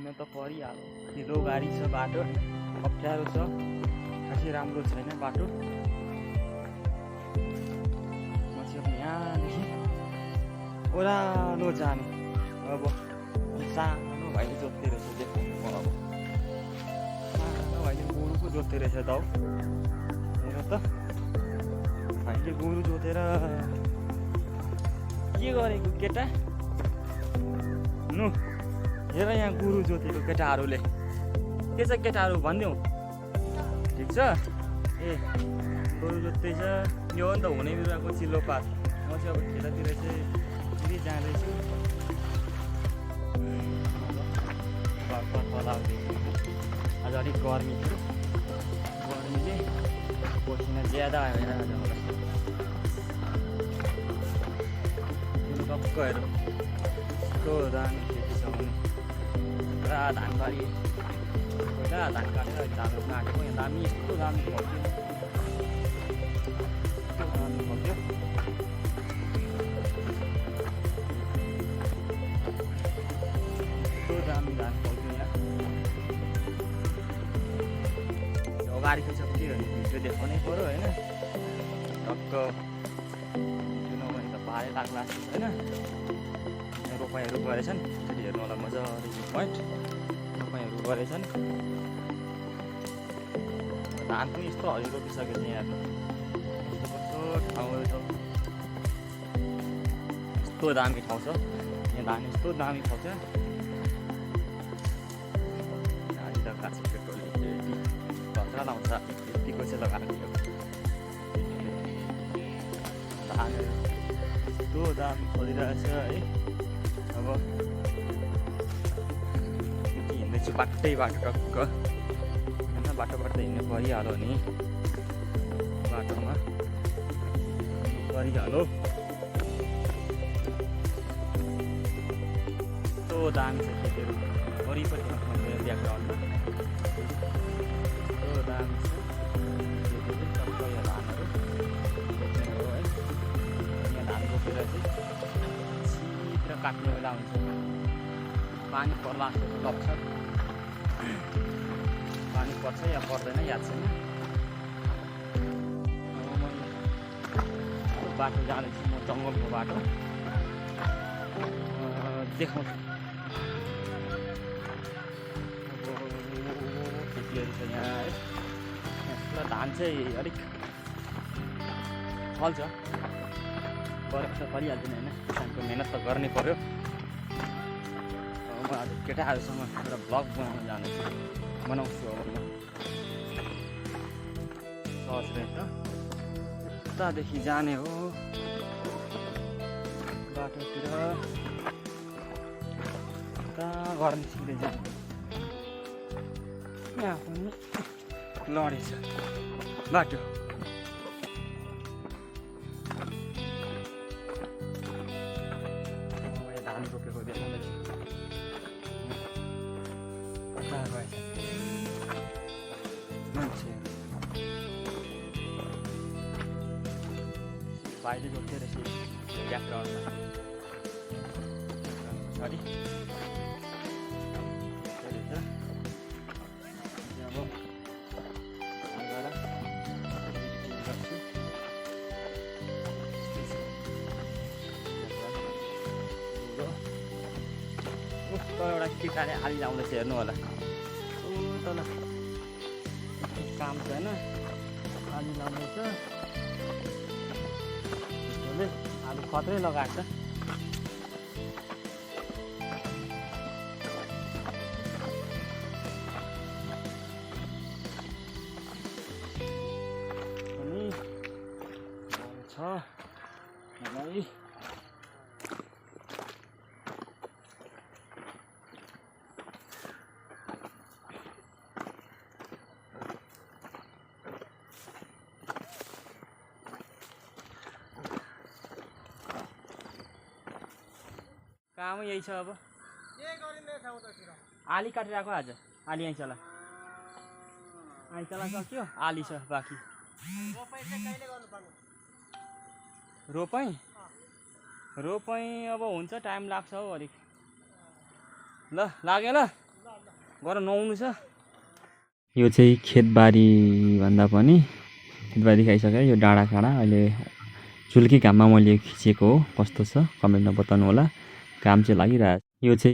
हिँड्न त परिहाल्यो। ढिलो गाडी छ, बाटो अप्ठ्यारो छ, खासै राम्रो छैन बाटो। म चाहिँ अब यहाँदेखि ओह्रालो जाने। अब सानो भाइले जोत्दै रहेछ, देखाउनु म अब सानो भाइले गोरु पो जोत्दै रहेछ त हौ। हेर त भाइले गोरु जोतेर के गरेको केटा? नु हेर यहाँ गोरु जोतेको केटाहरूले। के छ केटाहरू भनिदेऊ? ठिक छ? ए गोरु जोत्दैछ। यो हो नि त हुने बिरुवाको चिल्लो पात। म चाहिँ अब खेततिर चाहिँ फेरि जाँदैछु। आज अलिक गर्मी थियो, गर्मीले पसिना ज्यादा आयो आज मलाई। टक्कहरू यस्तो दामी खेती छ भने पुरा धानबारी। पहिला धान काटेर धान रोप्न आँटेको, यहाँ दामी यस्तो दामी फल्थ्यो, यस्तो दामी फल्थ्यो। यस्तो दामी धान फल्थ्यो यहाँ। अगाडिको चाहिँ के गर्ने, भिडियो देखाउनै पऱ्यो होइन। टक्क भाडै लाग्ला जस्तो छैन। रोपाइँहरू गरेछन्, फेरि हेर्नु होला मजाले भ्यू पोइन्ट। रोपाइँहरू गरेछन्, धान पनि यस्तो हरियो रोपिसकेको छ यहाँ। यस्तो कस्तो ठाउँहरू छ, यस्तो दामी ठाउँ छ यहाँ। धान यस्तो दामी फल्छ। गाडी त काँची पेट्रोल खतरा लाउँछ, यतिको चाहिँ लगाएको थियो धान। यस्तो दामी फलिरहेछ है। अब हिँड्दैछु बाटै बाटो टक्क होइन, बाटोबाट हिँड्नु परिहाल्यो नि, बाटोमा परिहाल्यो। यस्तो दामी छ खेतीहरू वरिपरि मेरो ब्याकग्राउन्डमा। यस्तो दामी छ खेतीहरू, टक्क यो धानहरू रोप्ने हो है। यहाँ धान रोपेर चाहिँ छिटो काट्ने बेला हुन्छ। पानी पर्ला जस्तो लाग्छ। पानी पर्छ या पर्दैन याद छैन। अब म बाटो जाँदैछु, म जङ्गलको बाटो देखाउँछु। खेतीहरू छ यहाँ है। पुरा धान चाहिँ अलिक फल्छ, फरक त परिहाल्दैन होइन। किसानको मेहनत त गर्नै पर्यो। म आज केटाहरूसँग एउटा भ्लग बनाउँछु अब म। सहज रहेछ, उतादेखि जाने हो बाटोतिर। कहाँ घर निस्किँदै जाने, यहाँ पनि लडेछ बाटो। धान रोपेको देखाउँदैछु। मान्छे भाइले जोत्दै रहेछ ब्याकग्राउन्डमा पछाडि। अब एउटा केटाले आली लाउँदैछ, हेर्नु होला तल काम छैन, आली लाउँदैछ। आलु खत्रै लगाएको छ। अनि छ मलाई काम यही छ। अब आली काटिरहेको आज। आली यहीँ चला, आली चला सक्यो, आली छ बाँकी। रोपाइँ रोपाइँ अब हुन्छ, टाइम लाग्छ हौ अलिक। ल लाग्यो ल। गएर नुहाउनु छ। यो चाहिँ खेतबारी भन्दा पनि खेतबारी खाइसकेर यो डाँडा काँडा अहिले झुल्की घाममा मैले खिचेको हो। कस्तो छ कमेन्टमा बताउनु होला। घाम चाहिँ लागिरहेको छ। यो चाहिँ